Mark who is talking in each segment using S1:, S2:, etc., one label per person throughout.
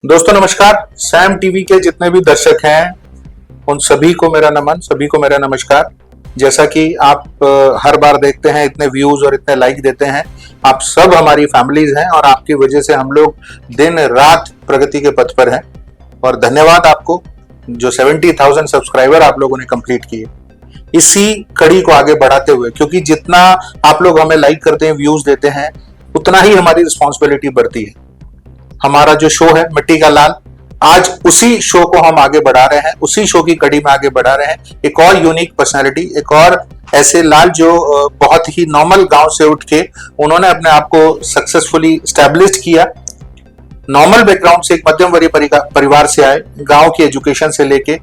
S1: दोस्तों नमस्कार। Sam TV के जितने भी दर्शक हैं उन सभी को मेरा नमन, सभी को मेरा नमस्कार। जैसा कि आप हर बार देखते हैं, इतने व्यूज और इतने लाइक देते हैं, आप सब हमारी फैमिलीज हैं और आपकी वजह से हम लोग दिन रात प्रगति के पथ पर हैं। और धन्यवाद आपको जो 70,000 सब्सक्राइबर आप लोगों ने कंप्लीट किए। इसी कड़ी को आगे बढ़ाते हुए, क्योंकि जितना आप लोग हमें लाइक करते हैं, व्यूज देते हैं, उतना ही हमारी रिस्पॉन्सिबिलिटी बढ़ती है। हमारा जो शो है मिट्टी का लाल, आज उसी शो को हम आगे बढ़ा रहे हैं, उसी शो की कड़ी में आगे बढ़ा रहे हैं। एक और यूनिक पर्सनालिटी, एक और ऐसे लाल जो बहुत ही नॉर्मल गांव से उठ के उन्होंने अपने आप को सक्सेसफुली स्टैब्लिश किया। नॉर्मल बैकग्राउंड से, एक मध्यम वर्गीय परिवार से आए, गांव की एजुकेशन से लेके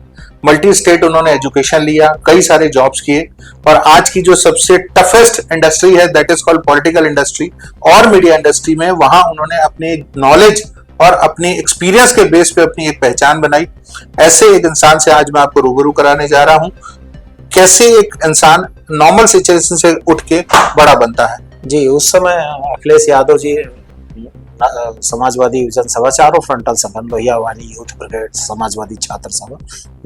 S1: मल्टी स्टेट उन्होंने एजुकेशन लिया, कई सारे जॉब्स किए और आज की जो सबसे टफेस्ट इंडस्ट्री है that is called political industry और मीडिया इंडस्ट्री में, वहां उन्होंने अपने नॉलेज और अपनी एक्सपीरियंस के बेस पे अपनी एक पहचान बनाई। ऐसे एक इंसान से आज मैं आपको रूबरू कराने जा रहा हूं, कैसे एक इंसान नॉर्मल सिचुएशन से उठ के बड़ा बनता है।
S2: जी, उस समय अखिलेश यादव जी समाजवादी जनसभा, चारों फ्रंटल संगठन, लोहिया वानी यूथ ब्रिगेड, समाजवादी छात्र सभा,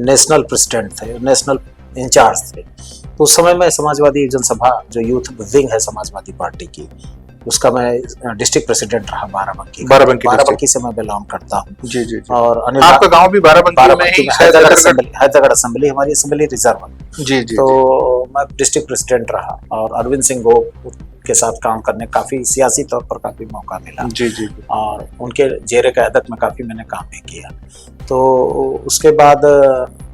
S2: नेशनल प्रेसिडेंट थे, नेशनल इंचार्ज थे। तो उस समय में समाजवादी जनसभा जो यूथ विंग है समाजवादी पार्टी की, उसका मैं डिस्ट्रिक्ट प्रेसिडेंट रहा बाराबंकी से मैं बिलोंग करता हूँ।
S1: जी जी।
S2: और
S1: आपका गांव भी बाराबंकी में ही,
S2: हैदरगढ़ असेंबली हमारी असेंबली रिजर्व है।
S1: जी जी।
S2: तो मैं डिस्ट्रिक्ट प्रेसिडेंट रहा और अरविंद सिंह गोप के साथ काम करने काफी सियासी तौर पर काफी मौका मिला।
S1: जी जी।
S2: और उनके जेरे क़यादत में काफी मैंने काम भी किया। तो उसके बाद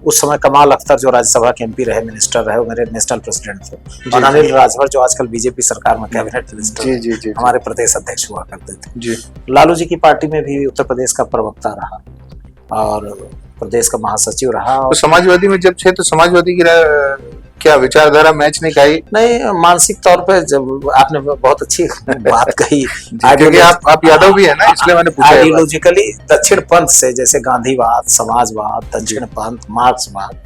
S2: उस समय कमाल अख्तर जो राज्यसभा के एमपी रहे, मिनिस्टर रहे, वो मेरे नेशनल प्रेसिडेंट थे। और अनिल राजभर जो आजकल बीजेपी सरकार में कैबिनेट मिनिस्टर, हमारे प्रदेश अध्यक्ष हुआ करते थे। जी। लालू जी की पार्टी में भी उत्तर प्रदेश का प्रवक्ता रहा और प्रदेश का महासचिव रहा।
S1: तो समाजवादी में जब थे तो समाजवादी की क्या विचारधारा मैच नहीं खाई?
S2: नहीं, मानसिक तौर पे जब आपने बहुत अच्छी बात कही,
S1: क्योंकि आप यादव भी है ना, इसलिए मैंने पूछा।
S2: आइडियोलॉजिकली दक्षिण पंथ से, जैसे गांधीवाद, समाजवाद, दक्षिण पंथ, मार्क्सवाद,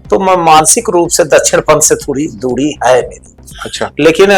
S2: तो मैं मानसिक रूप से दक्षिण पंथ से थोड़ी दूरी है मेरी।
S1: अच्छा।
S2: लेकिन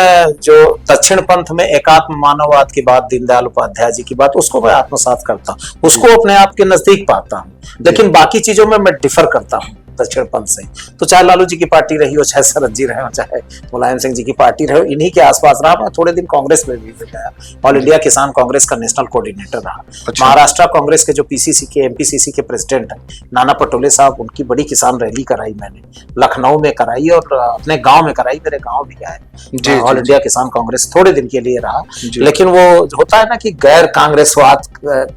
S2: जो दक्षिण पंथ में एकात्म मानववाद की बात, दीनदयाल उपाध्याय जी की बात, उसको मैं आत्मसात करता हूँ, उसको अपने आप के नजदीक पाता हूँ। लेकिन बाकी चीजों में मैं डिफर करता हूँ दक्षिण पंथ से। तो चाहे लालू जी की पार्टी रही हो, चाहे शरद जी रहे हो, चाहे मुलायम सिंह जी की पार्टी रहे हो, इन्हीं के आसपास रहा। मैं थोड़े दिन कांग्रेस में भी गया, ऑल इंडिया किसान कांग्रेस का नेशनल कोऑर्डिनेटर रहा। अच्छा। महाराष्ट्र कांग्रेस के जो पीसीसी के, एमपीसीसी के प्रेसिडेंट हैं नाना पटोले साहब, उनकी बड़ी किसान रैली कराई मैंने, लखनऊ में कराई और अपने गाँव में कराई, मेरे गाँव भी आए। ऑल इंडिया किसान कांग्रेस थोड़े दिन के लिए रहा। लेकिन वो होता है ना कि गैर कांग्रेसवाद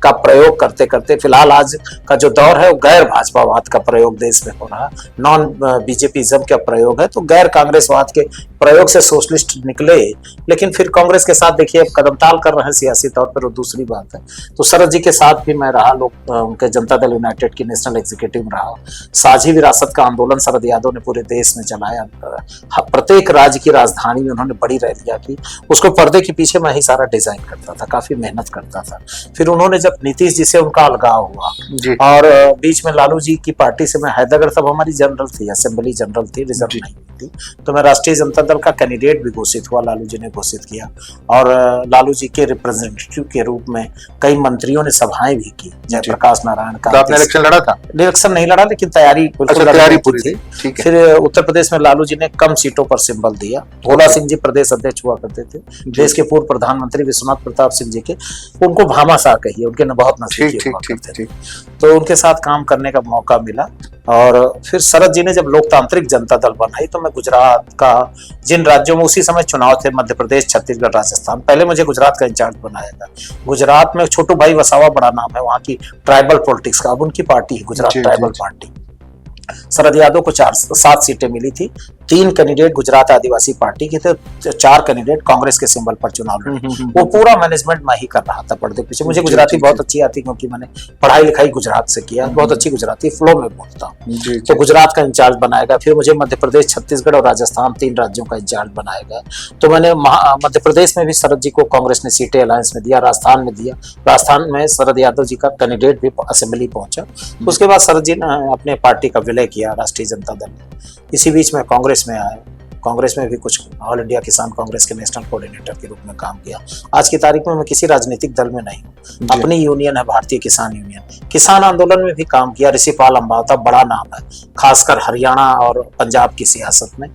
S2: का प्रयोग करते करते, फिलहाल आज का जो दौर है वो गैर भाजपावाद का प्रयोग देश में हो रहा, नॉन बीजेपीइज्म का प्रयोग है। तो गैर कांग्रेसवाद के प्रयोग से सोशलिस्ट निकले, लेकिन फिर कांग्रेस के साथ देखिए कदम ताल कर रहे हैं सियासी तौर पर, वो दूसरी बात है। तो शरद जी के साथ भी मैं रहा, लोग उनके जनता दल यूनाइटेड की नेशनल एग्जीक्यूटिव में रहा। साझी विरासत का आंदोलन शरद यादव ने पूरे देश में चलाया, प्रत्येक राज्य की राजधानी में उन्होंने बड़ी रैलियां की। उसको पर्दे के पीछे मैं ही सारा डिजाइन करता था, काफी मेहनत करता था। फिर उन्होंने जब नीतीश जी से उनका अलगाव हुआ और बीच में लालू जी की पार्टी से मैं हैदरगढ़, तब हमारी जनरल थी, असेंबली जनरल थी, रिजर्व नहीं थी, तो मैं राष्ट्रीय जनता दल का कैंडिडेट भी घोषित हुआ, लालू जी ने घोषित किया। और लालू जी के रिप्रेजेंटेटिव के रूप में कई मंत्रियों ने सभाएं भी की, जयप्रकाश नारायण का।
S1: तो आपने इलेक्शन लड़ा था?
S2: इलेक्शन नहीं लड़ा, लेकिन तैयारी
S1: पूरी थी।
S2: फिर उत्तर प्रदेश में लालू जी ने कम सीटों पर सिंबल दिया। भोला सिंह जी प्रदेश अध्यक्ष हुआ करते थे, देश के पूर्व प्रधानमंत्री विश्वनाथ प्रताप सिंह जी के, उनको भामाशाह कहिए, उनके बहुत नजदीकी हुआ करते थे। तो उनके साथ काम करने का मौका मिला। और फिर शरद जी ने जब लोकतांत्रिक जनता दल बनाई, तो मैं गुजरात का, जिन राज्यों में उसी समय चुनाव थे, मध्य प्रदेश, छत्तीसगढ़, राजस्थान, पहले मुझे गुजरात का इंचार्ज बनाया था। गुजरात में छोटू भाई वसावा बड़ा नाम है वहाँ की ट्राइबल पॉलिटिक्स का, अब उनकी पार्टी है गुजरात ट्राइबल पार्टी। शरद यादव को 7 सीटें मिली थी, 3 कैंडिडेट गुजरात आदिवासी पार्टी के थे, 4 कैंडिडेट कांग्रेस के सिंबल पर चुनाव लड़े। वो पूरा मैनेजमेंट मैं ही कर रहा था पर्दे पीछे। मुझे गुजराती बहुत अच्छी आती, क्योंकि मैंने पढ़ाई लिखाई गुजरात से किया, बहुत अच्छी गुजराती फ्लो में बोलता हूँ। तो गुजरात का इंचार्ज बनाएगा, फिर मुझे मध्य प्रदेश, छत्तीसगढ़ और राजस्थान, 3 राज्यों का इंचार्ज बनाएगा। तो मैंने मध्य प्रदेश में भी शरद जी को कांग्रेस ने सीटें अलायंस में दिया, राजस्थान में दिया। राजस्थान में शरद यादव जी का कैंडिडेट भी असेंबली पहुंचा। उसके बाद शरद जी ने अपने पार्टी का विलय किया राष्ट्रीय जनता दल में। इसी बीच में कांग्रेस में आए कांग्रेस में भी कुछ ऑल इंडिया किसान कांग्रेस के नेशनल कोऑर्डिनेटर के रूप में काम किया। आज की तारीख में मैं किसी राजनीतिक दल में नहीं हूँ, अपनी यूनियन है भारतीय किसान यूनियन। किसान आंदोलन में भी काम किया। ऋषिपाल अंबाता बड़ा नाम है, खासकर हरियाणा और पंजाब की सियासत में।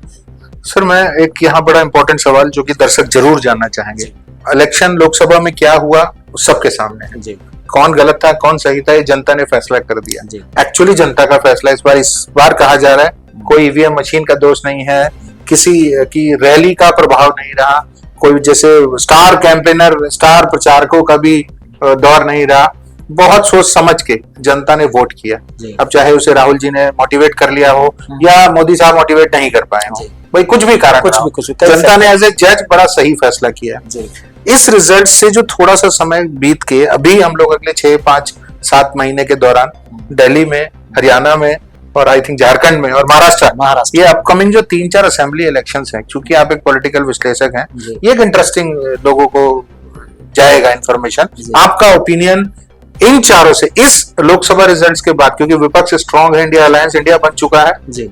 S1: सर मैं एक यहाँ बड़ा इंपॉर्टेंट सवाल जो कि दर्शक जरूर जानना चाहेंगे, इलेक्शन लोकसभा में क्या हुआ सबके सामने है
S2: जी,
S1: कौन गलत था कौन सही था ये जनता ने फैसला कर दिया।
S2: जी,
S1: एक्चुअली जनता का फैसला इस बार कहा जा रहा है, कोई ईवीएम मशीन का दोष नहीं है, किसी की रैली का प्रभाव नहीं रहा, कोई जैसे स्टार कैंपेनर स्टार प्रचारकों का भी दौर नहीं रहा। बहुत सोच समझ के जनता ने वोट किया। अब चाहे उसे राहुल जी ने मोटिवेट कर लिया हो या मोदी साहब मोटिवेट नहीं कर पाए हो, भाई कुछ भी कारण
S2: कुछ भी
S1: जनता ने एज ए जज बड़ा सही फैसला किया। इस रिजल्ट से जो थोड़ा सा समय बीत के अभी हम लोग अगले 6, 5, 7 महीने के दौरान दिल्ली में, हरियाणा में और आई थिंक झारखंड में और महाराष्ट्र ये अपकमिंग जो 3-4 असेंबली इलेक्शंस हैं, क्योंकि आप एक पॉलिटिकल विश्लेषक हैं, ये एक इंटरेस्टिंग लोगों को जाएगा इंफॉर्मेशन। आपका ओपिनियन इन चारों से इस लोकसभा रिजल्ट्स के बाद, क्योंकि विपक्ष स्ट्रांग है, इंडिया अलायंस इंडिया बन चुका है जी,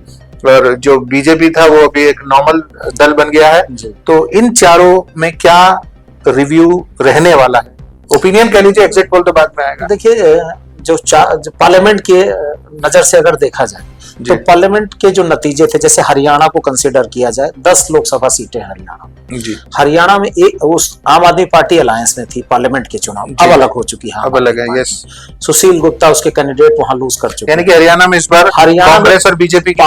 S1: और जो बीजेपी था वो अभी एक नॉर्मल दल बन गया है, तो इन चारों में क्या रिव्यू रहने वाला है? ओपिनियन कह लीजिए, एग्जिट पोल तो बाद में आएगा।
S2: देखिए जो पार्लियामेंट के नजर से अगर देखा जाए तो पार्लियामेंट के जो नतीजे थे, जैसे हरियाणा को कंसीडर किया जाए, 10 लोकसभा सीटें हरियाणा में एक उस आम आदमी पार्टी अलायंस में थी पार्लियामेंट के चुनाव, अब अलग हो चुकी है,
S1: अब अलग है। यस,
S2: सुशील गुप्ता उसके कैंडिडेट वहां लूज कर चुके,
S1: यानी कि हरियाणा में इस बार कांग्रेस और बीजेपी की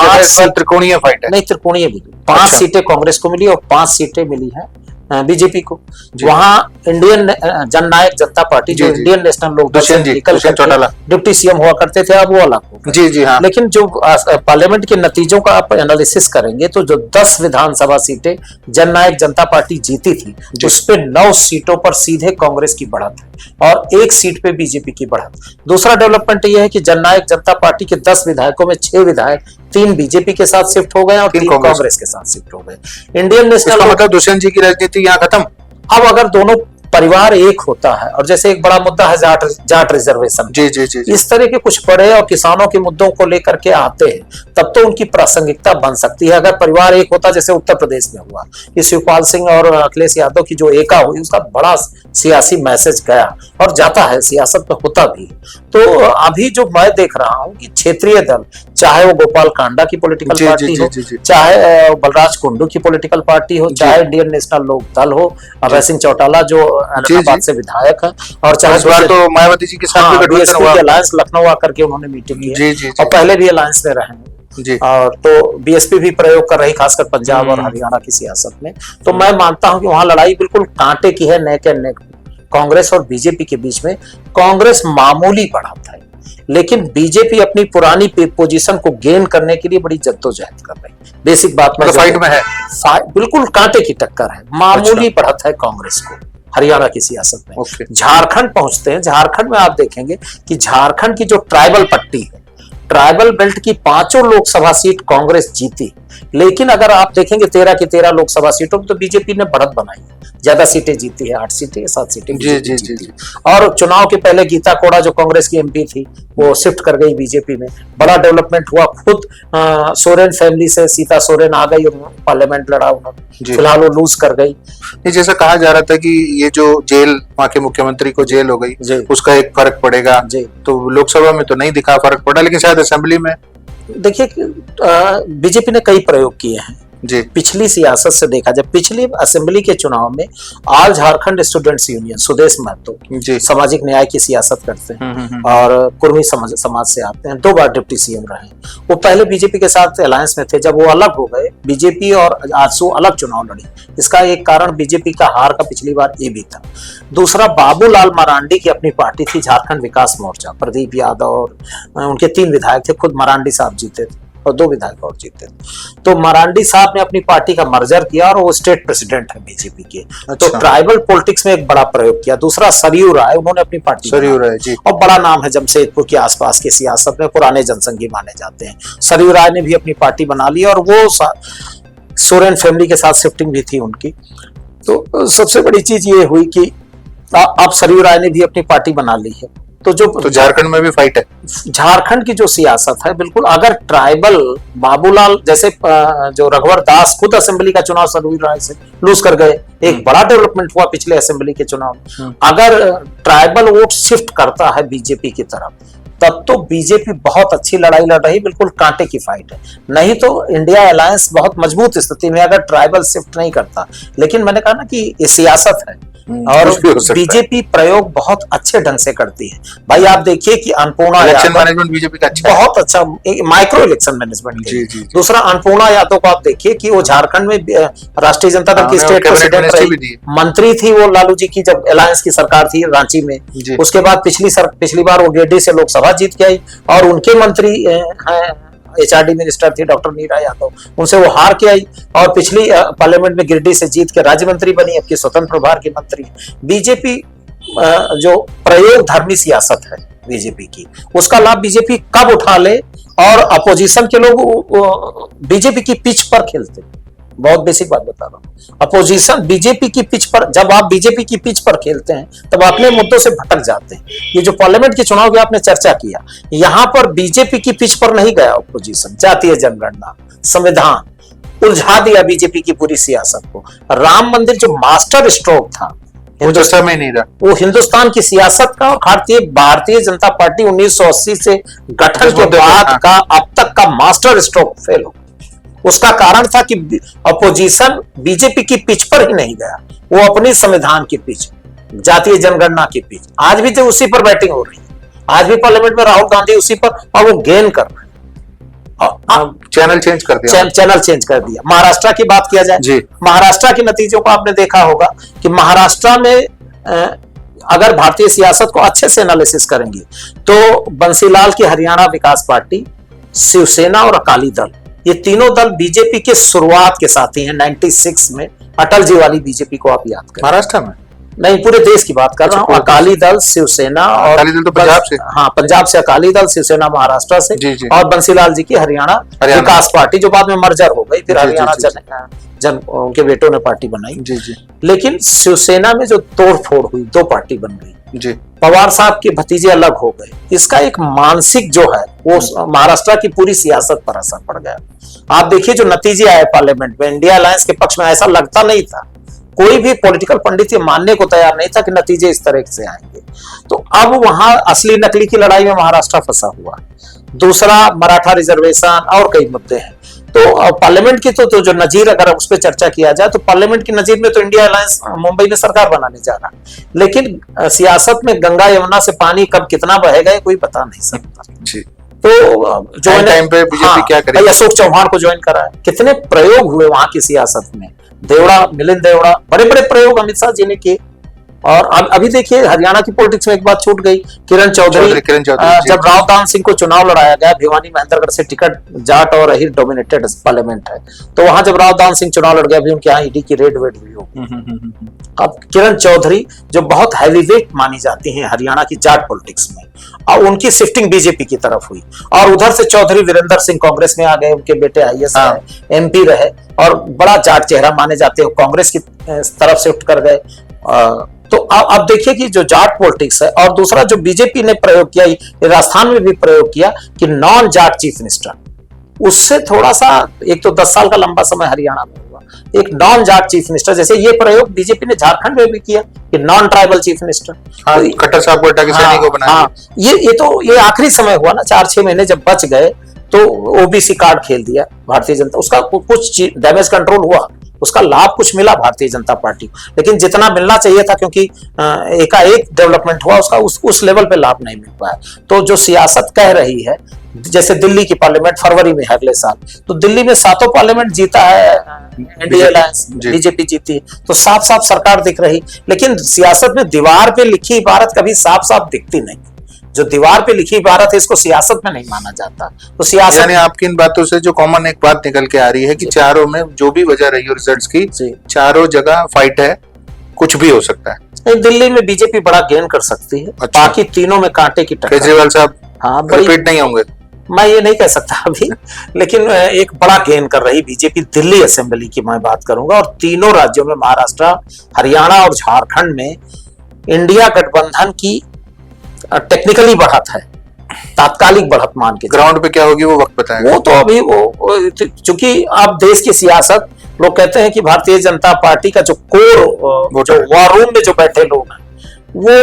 S1: त्रिकोणीय फाइट है।
S2: नहीं, त्रिकोणीय भी 5 सीटें कांग्रेस को मिली और 5 सीटें मिली है बीजेपी को। वहां इंडियन जननायक जनता पार्टी जो इंडियन नेशनल लोकदल से निकल कर डिप्टी सीएम हुआ करते थे, अब वो अलग हो गए।
S1: जी हाँ।
S2: लेकिन जो पार्लियामेंट के नतीजों का आप एनालिसिस करेंगे तो जो 10 विधानसभा सीटें जननायक जनता पार्टी जीती थी, उस पे 9 सीटों पर सीधे कांग्रेस की बढ़त है और 1 सीट पे बीजेपी की बढ़त। दूसरा डेवलपमेंट यह है कि जननायक जनता पार्टी के 10 विधायकों में 6 विधायक 3 बीजेपी के साथ शिफ्ट हो गए और 3 कांग्रेस के साथ शिफ्ट हो गए। इंडियन नेशनल
S1: मतलब दुष्यंत जी की राजनीति यहाँ खत्म।
S2: अब अगर दोनों परिवार एक होता है, और जैसे एक बड़ा मुद्दा है जाट रिजर्वेशन,
S1: जी,
S2: इस तरह के कुछ बड़े और किसानों के मुद्दों को लेकर के आते हैं, तब तो उनकी प्रासंगिकता बन सकती है। अगर परिवार एक होता, जैसे उत्तर प्रदेश में हुआ कि शिवपाल सिंह और अखिलेश यादव की जो एका हुई, उसका बड़ा सियासी मैसेज गया और जाता है, सियासत में होता भी। तो अभी जो मैं देख रहा हूँ कि क्षेत्रीय दल, चाहे वो गोपाल कांडा की पॉलिटिकल पार्टी हो, चाहे बलराज कुंडू की पॉलिटिकल पार्टी हो, चाहे इंडियन नेशनल लोक दल हो, अभय सिंह चौटाला जो इलाहाबाद से विधायक है, और चाहे
S1: इस बार तो मायावती जी के साथ
S2: बीएसपी के अलायंस लखनऊ आकर के उन्होंने मीटिंग की, और पहले भी अलायंस में रहे, और तो बीएसपी भी प्रयोग कर रही, खासकर पंजाब और हरियाणा की सियासत में। तो मैं मानता हूं कि वहां लड़ाई बिल्कुल कांटे की है, नेक एंड नेक कांग्रेस और बीजेपी के बीच में। कांग्रेस मामूली बढ़त है, लेकिन बीजेपी अपनी पुरानी पोजीशन को गेन करने के लिए बड़ी जद्दोजहद कर रही है। बेसिक बात में
S1: फाइट में है,
S2: बिल्कुल कांटे की टक्कर है, मामूली बढ़त है कांग्रेस को हरियाणा की सियासत में। झारखंड पहुंचते हैं, झारखंड में आप देखेंगे कि झारखंड की जो ट्राइबल पट्टी है, ट्राइबल बेल्ट की 5 लोकसभा सीट कांग्रेस जीती, लेकिन अगर आप देखेंगे 13 की 13 लोकसभा सीटों में तो बीजेपी ने बढ़त बनाई, ज्यादा सीटें जीती है, 8 सीटें 7 सीटें जीती। और चुनाव के पहले गीता कोड़ा जो कांग्रेस की एमपी थी, वो शिफ्ट कर गई बीजेपी में। बड़ा डेवलपमेंट हुआ, खुद सोरेन फैमिली से सीता सोरेन आ गई और पार्लियामेंट लड़ा उन्होंने, फिलहाल वो लूज कर गई।
S1: जैसा कहा जा रहा था कि ये जो जेल, वहाँ के मुख्यमंत्री को जेल हो गई, उसका एक फर्क पड़ेगा, तो लोकसभा में तो नहीं दिखा फर्क पड़ा, लेकिन शायद असेंबली में। देखिए
S2: बीजेपी ने कई प्रयोग किए हैं पिछली सियासत से देखा जाए। पिछली असेंबली के चुनाव में all Jharkhand students union Sudesh Mahto सामाजिक न्याय की सियासत करते हैं और कुर्मी समाज से आते हैं, 2 बार डिप्टी सीएम रहे। वो पहले बीजेपी के साथ अलायंस में थे, जब वो अलग हो गए, बीजेपी और आजसू अलग चुनाव लड़ी। इसका एक कारण बीजेपी का हार का पिछली बार ये भी था। दूसरा, बाबूलाल मरांडी की अपनी पार्टी थी झारखंड विकास मोर्चा, प्रदीप यादव और उनके 3 विधायक थे, खुद मरांडी साहब जीते थे और 2 विधायक और जीते। तो मरांडी साहब ने अपनी पार्टी का मर्जर किया और वो स्टेट प्रेसिडेंट है बीजेपी के। तो ट्राइबल पॉलिटिक्स में एक बड़ा प्रयोग किया। दूसरा, सरयू राय, उन्होंने अपनी पार्टी
S1: जी,
S2: और बड़ा नाम है जमशेदपुर के आसपास की सियासत में, पुराने जनसंघी माने जाते हैं। सरयू राय ने भी अपनी पार्टी बना ली और वो सोरेन फैमिली के साथ शिफ्टिंग भी थी उनकी। तो सबसे बड़ी चीज ये हुई कि अब सरयू राय ने भी अपनी पार्टी बना ली है। तो झारखंड में भी फाइट है। झारखंड की जो सियासत है, बिल्कुल अगर ट्राइबल बाबूलाल जैसे जो रघुवर दास खुद असेंबली का चुनाव सरयू राय से लूज कर गए, एक बड़ा डेवलपमेंट हुआ पिछले असेंबली के चुनाव में। अगर ट्राइबल वोट शिफ्ट करता है बीजेपी की तरफ, तब तो बीजेपी बहुत अच्छी लड़ाई लड़ रही, बिल्कुल कांटे की फाइट है। नहीं तो इंडिया अलायंस बहुत मजबूत स्थिति में अगर ट्राइबल शिफ्ट नहीं करता। लेकिन मैंने कहा ना कि ये सियासत है और बीजेपी प्रयोग बहुत अच्छे ढंग से करती है। भाई आप देखिए कि अन्नपूर्णा
S1: इलेक्शन मैनेजमेंट बीजेपी का अच्छा
S2: बहुत अच्छा, माइक्रो इलेक्शन मैनेजमेंट। दूसरा अन्नपूर्णा यादव को आप देखिए कि वो झारखंड में राष्ट्रीय जनता दल की स्टेट प्रेसिडेंट रही, मंत्री थी वो लालू जी की जब अलायंस की सरकार थी रांची में। उसके बाद पिछली बार वो गिरिडीह से लोकसभा जीत के आई और उनके मंत्री हैं एचआरडी मिनिस्टर थी डॉक्टर नीरा यादव, उनसे वो हार के आई और पिछली पार्लियामेंट में गिरिडीह से जीत के राज्य मंत्री बनी, अब की स्वतंत्र प्रभार की मंत्री। बीजेपी जो प्रयोग धर्मी सियासत है बीजेपी की, उसका लाभ बीजेपी कब उठा ले और अपोजिशन के लोग बीजेपी की पिच पर खेलते। बहुत बेसिक बात बता रहा हूं, अपोजिशन बीजेपी की पिच पर, जब आप बीजेपी की पिच पर खेलते हैं तब अपने मुद्दों से भटक जाते हैं। ये जो पार्लियामेंट के चुनाव की आपने चर्चा किया, यहां पर बीजेपी की पिच पर नहीं गया अपोजिशन। जातीय जनगणना, संविधान उलझा दिया बीजेपी की पूरी सियासत को। राम मंदिर जो मास्टर स्ट्रोक था
S1: वो तो समय नहीं रहा,
S2: वो हिंदुस्तान की सियासत का और भारतीय जनता पार्टी 1980 से गठन के बाद का अब तक का मास्टर स्ट्रोक फेल हो। उसका कारण था कि अपोजिशन बीजेपी की पिच पर ही नहीं गया, वो अपनी संविधान की पिच, जातीय जनगणना की पिच, आज भी तो उसी पर बैटिंग हो रही है। आज भी पार्लियामेंट में राहुल गांधी उसी पर, और वो गेन कर रहे हैं।
S1: चैनल चेंज कर दिया,
S2: चैनल चेंज कर दिया। महाराष्ट्र की बात किया जाए, महाराष्ट्र के नतीजों को आपने देखा होगा कि महाराष्ट्र में अगर भारतीय सियासत को अच्छे से एनालिसिस करेंगे तो बंसीलाल की हरियाणा विकास पार्टी, शिवसेना और अकाली दल, ये तीनों दल बीजेपी के शुरुआत के साथी हैं। 96 में अटल जी वाली बीजेपी को आप याद करें।
S1: महाराष्ट्र में नहीं,
S2: पूरे देश की बात कर रहा हूँ। अकाली दल, शिवसेना और
S1: अकाली दल तो पंजाब से,
S2: हाँ पंजाब से अकाली दल, शिवसेना महाराष्ट्र से, और बंसीलाल जी की हरियाणा विकास पार्टी जो बाद में मर्जर हो गई, फिर हरियाणा जन उनके बेटों ने पार्टी बनाई। लेकिन शिवसेना में जो तोड़ फोड़ हुई, दो पार्टी बन गई, पवार साहब के भतीजे अलग हो गए, इसका एक मानसिक जो है वो महाराष्ट्र की पूरी सियासत पर असर पड़ गया। आप देखिए जो नतीजे आए पार्लियामेंट में, इंडिया अलायंस के पक्ष में ऐसा लगता नहीं था, कोई भी पॉलिटिकल पंडित ये मानने को तैयार नहीं था कि नतीजे इस तरह से आएंगे। तो अब वहां असली नकली की लड़ाई में महाराष्ट्र फंसा हुआ। दूसरा मराठा रिजर्वेशन और कई मुद्दे हैं। तो पार्लियामेंट की तो जो नजीर, अगर उस पर चर्चा किया जाए तो पार्लियामेंट की नजीर में तो इंडिया अलायंस मुंबई में सरकार बनाने जा रहा है, लेकिन सियासत में गंगा यमुना से पानी कब कितना बहेगा कोई बता नहीं सकता। तो जो
S1: टाइम पे बीजेपी क्या करेगी?
S2: अशोक चौहान को ज्वाइन करा है, कितने प्रयोग हुए वहां की सियासत में, देवड़ा, मिलिंद देवड़ा, बड़े बड़े प्रयोग अमित शाह जी ने किए। और अभी देखिए हरियाणा की पॉलिटिक्स में एक बात छूट गई, किरण चौधरी जब राव दान सिंह को चुनाव लड़ाया गया, भिवानी महेंद्रगढ़ से टिकट, जाट और अहीर डोमिनेटेड पार्लियामेंट है, तो वहां जब राव दान सिंह चुनाव लड़ गया, अभी उनके यहाँ ईडी की रेड वेड हुई होगी। अब किरण चौधरी जो बहुत हैवीवेट मानी जाती है हरियाणा की जाट पॉलिटिक्स में, और उनकी शिफ्टिंग बीजेपी की तरफ हुई, और उधर से चौधरी वीरेंद्र सिंह कांग्रेस में आ गए, उनके बेटे आईएएस रहे, एमपी रहे और बड़ा जाट चेहरा माने जाते हैं, कांग्रेस की तरफ से उठ कर गए। तो अब देखिए कि जो जाट पॉलिटिक्स है, और दूसरा जो बीजेपी ने प्रयोग किया, राजस्थान में भी प्रयोग किया कि नॉन जाट चीफ मिनिस्टर, उससे थोड़ा सा, एक तो 10 साल का लंबा समय हरियाणा में हुआ, एक नॉन जाट चीफ मिनिस्टर, जैसे ये प्रयोग बीजेपी ने झारखंड में भी किया कि non tribal chief minister.
S1: Khattar साहब को हटा के सैनी को बनाया।
S2: ये आखिरी समय हुआ ना, 4-6 महीने जब बच गए तो ओबीसी कार्ड खेल दिया भारतीय जनता, उसका कुछ डैमेज कंट्रोल हुआ, उसका लाभ कुछ मिला भारतीय जनता पार्टी को, लेकिन जितना मिलना चाहिए था, क्योंकि एकाएक डेवलपमेंट हुआ, उसका उस लेवल पे लाभ नहीं मिल पाया। तो जो सियासत कह रही है, जैसे दिल्ली की पार्लियामेंट फरवरी में है अगले साल, तो दिल्ली में 7 पार्लियामेंट जीता है एनडीए अलायंस, बीजेपी जीती, तो साफ साफ सरकार दिख रही। लेकिन सियासत में दीवार पे लिखी इबारत कभी साफ साफ दिखती नहीं। जो दीवार पे लिखी इबारत है, इसको सियासत में नहीं माना जाता। तो सियासत,
S1: यानी आपकी इन बातों से जो कॉमन एक बात निकल के आ रही है कि चारों में जो भी वजह रही हो रिजल्ट्स की, चारों जगह फाइट है, कुछ भी हो सकता है।
S2: दिल्ली में बीजेपी बड़ा गेन कर सकती है, बाकी तीनों में कांटे की टक्कर।
S1: केजरीवाल साहब रिपीट नहीं होंगे,
S2: मैं ये नहीं कह सकता अभी, लेकिन एक बड़ा गेन कर रही बीजेपी दिल्ली असेंबली की मैं बात करूंगा। और तीनों राज्यों में, महाराष्ट्र, हरियाणा और झारखंड में, इंडिया गठबंधन की टेक्निकली बढ़त है, तात्कालिक बढ़त मान के
S1: ग्राउंड पे क्या होगी वो वक्त बताएगा।
S2: वो तो अभी वो चूंकि आप देश की सियासत, लोग कहते हैं कि भारतीय जनता पार्टी का जो कोर, जो वॉर रूम में जो बैठे लोग हैं, वो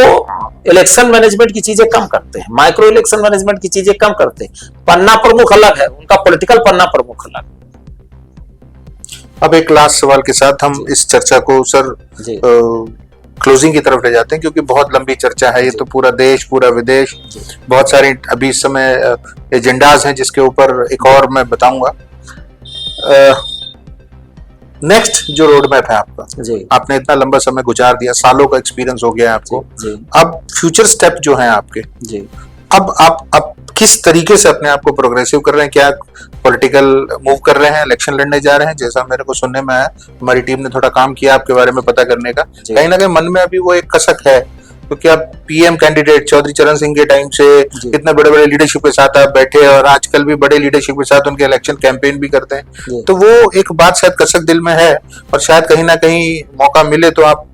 S2: इलेक्शन मैनेजमेंट की चीजें कम करते हैं, माइक्रो इलेक्शन मैनेजमेंट की चीजें कम करते हैं। पन्ना प्रमुख अलग है, उनका पॉलिटिकल पन्ना प्रमुख अलग है।
S1: अब एक लास्ट सवाल के साथ हम इस चर्चा को सर क्लोजिंग की तरफ ले जाते हैं, क्योंकि बहुत लंबी चर्चा है ये, तो पूरा देश पूरा विदेश, बहुत सारे अभी इस समय एजेंडाज हैं जिसके ऊपर एक और मैं बताऊंगा। नेक्स्ट जो रोड मैप है आपका, आपने इतना लंबा समय गुजार दिया, सालों का एक्सपीरियंस हो गया है आपको, अब फ्यूचर स्टेप जो हैं आपके, अब आप किस तरीके से अपने आप को प्रोग्रेसिव कर रहे हैं? क्या पॉलिटिकल मूव कर रहे हैं, इलेक्शन लड़ने जा रहे हैं? जैसा मेरे को सुनने में आया, हमारी टीम ने थोड़ा काम किया आपके बारे में पता करने का, कहीं ना कहीं मन में अभी वो एक कसक है, क्योंकि आप पीएम कैंडिडेट चौधरी चरण सिंह के टाइम से इतने बड़े बड़े लीडरशिप के साथ आप बैठे, और आजकल भी बड़े लीडरशिप के साथ उनके इलेक्शन कैंपेन भी करते हैं, तो वो एक बात शायद कसक दिल में है, और शायद कहीं ना कहीं मौका मिले तो आप,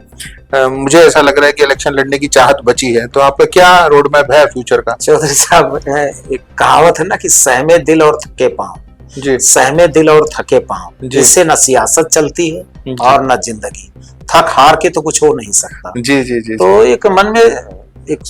S1: मुझे ऐसा लग रहा है कि इलेक्शन लड़ने की चाहत बची है, तो आपका क्या रोड मैप है फ्यूचर का?
S2: चौधरी साहब, एक कहावत है ना कि सहमे दिल और थके पांव, सहमे दिल और थके पांव, इससे न सियासत चलती है और न जिंदगी। थक हार के तो कुछ हो नहीं सकता।
S1: जी जी जी।
S2: तो एक मन में एक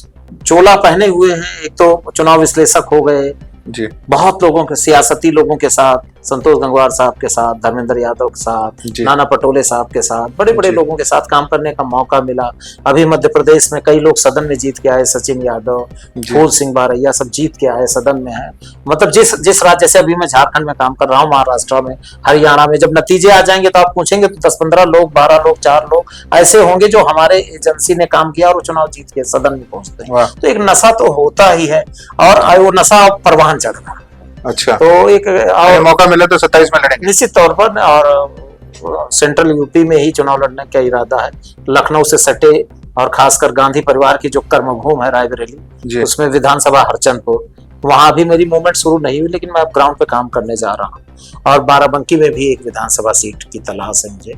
S2: चोला पहने हुए हैं, एक तो चुनाव विश्लेषक हो गए
S1: जी,
S2: बहुत लोगों के, सियासती लोगों के साथ, संतोष गंगवार साहब के साथ, धर्मेंद्र यादव के साथ, नाना पटोले साहब के साथ, बड़े बड़े लोगों के साथ काम करने का मौका मिला। अभी मध्य प्रदेश में कई लोग सदन में जीत के आए, सचिन यादव, फूल सिंह बारैया, सब जीत के आए, सदन में है। मतलब जिस राज्य से अभी मैं झारखंड में काम कर रहा हूँ, महाराष्ट्र में, हरियाणा में, जब नतीजे आ जाएंगे तो आप पूछेंगे तो 10-15 लोग, 12 लोग, 4 लोग ऐसे होंगे जो हमारे एजेंसी ने काम किया और वो चुनाव जीत के सदन में पहुंचते हैं। तो एक नशा तो होता ही है, और वो नशा परवान चढ़ रहा।
S1: अच्छा,
S2: तो एक और
S1: मौका मिला तो 27 में लड़ेंगे
S2: निश्चित तौर पर, और सेंट्रल यूपी में ही चुनाव लड़ने का इरादा है। लखनऊ से सटे, और खासकर गांधी परिवार की जो कर्मभूमि है रायबरेली, उसमें विधानसभा हरचंदपुर, वहां भी मेरी मूवमेंट शुरू नहीं हुई, लेकिन मैं अब ग्राउंड पे काम करने जा रहा हूँ। और बाराबंकी में भी एक विधानसभा सीट की तलाश है मुझे।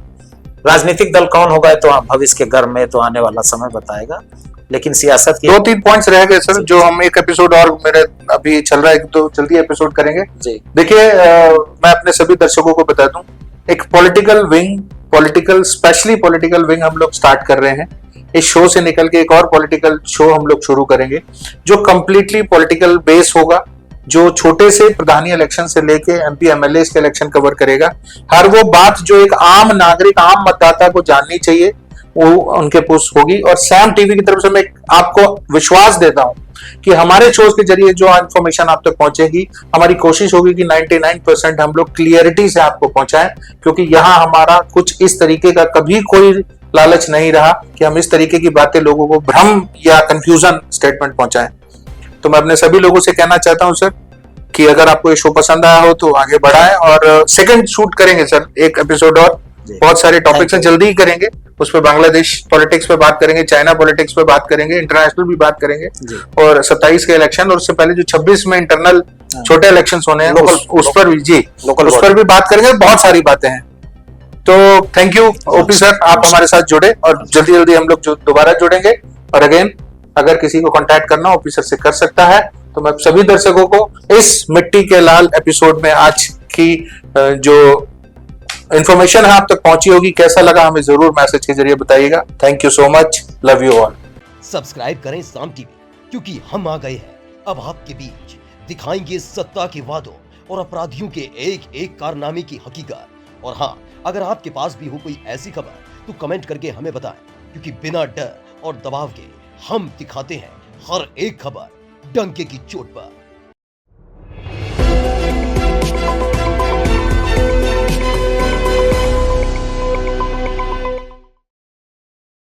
S2: राजनीतिक दल कौन होगा तो भविष्य के गर्भ में तो आने वाला समय बताएगा, लेकिन सियासत की
S1: 2-3 पॉइंट्स रह गए सर, जो हम एक एपिसोड और मेरे अभी चल रहा है, तो जल्दी एपिसोड करेंगे। देखिए, मैं अपने सभी दर्शकों को बता दूं, एक पॉलिटिकल स्पेशली पॉलिटिकल विंग हम लोग स्टार्ट कर रहे हैं। इस शो से निकल के एक और पॉलिटिकल शो हम लोग शुरू करेंगे, जो कंप्लीटली पॉलिटिकल बेस होगा, जो छोटे से प्रधानी इलेक्शन से लेके एमपी एमएलए के इलेक्शन कवर करेगा। हर वो बात जो एक आम नागरिक, आम मतदाता को जाननी चाहिए, वो उनके पोस्ट होगी। और सैम टीवी की तरफ से मैं आपको विश्वास देता हूं कि हमारे शोज के जरिए जो इंफॉर्मेशन आप तक पहुंचेगी, हमारी कोशिश होगी कि 99% हम लोग क्लियरिटी से आपको पहुंचाएं, क्योंकि यहाँ हमारा कुछ इस तरीके का कभी कोई लालच नहीं रहा कि हम इस तरीके की बातें लोगों को भ्रम या कंफ्यूजन स्टेटमेंट पहुंचाएं। तो मैं अपने सभी लोगों से कहना चाहता हूं सर कि अगर आपको ये शो पसंद आया हो तो आगे बढ़ाएं, और सेकंड शूट करेंगे सर, एक एपिसोड और, बहुत सारे टॉपिक्स हैं, जल्दी ही करेंगे। उस पर बांग्लादेश पॉलिटिक्स पे बात करेंगे, चाइना पॉलिटिक्स पे बात करेंगे, इंटरनेशनल भी बात करेंगे, और 27 के इलेक्शन, और उससे पहले जो 26 में इंटरनल छोटे इलेक्शन होने हैं उस पर भी उस पर भी बात करेंगे। बहुत सारी बातें हैं। तो थैंक यू ओपी सर, आप हमारे साथ जुड़े, और जल्दी जल्दी हम लोग दोबारा जुड़ेंगे। और अगेन, अगर किसी को कांटेक्ट करना ओपी सर से कर सकता है। तो मैं सभी दर्शकों को इस मिट्टी के लाल एपिसोड में आज की जो इंफॉर्मेशन है आप तक पहुंची होगी, कैसा लगा हमें जरूर मैसेज के जरिए बताइएगा। Thank you so much, love you all.
S3: Subscribe करें साम टीवी, क्योंकि हम आ गए हैं अब आपके बीच, दिखाएंगे सत्ता के वादों और अपराधियों के एक एक कारनामे की हकीकत। और हाँ, अगर आपके पास भी हो कोई ऐसी खबर तो कमेंट करके हमें बताएं, क्योंकि बिना डर और दबाव के हम दिखाते हैं हर एक खबर डंके की चोट पर।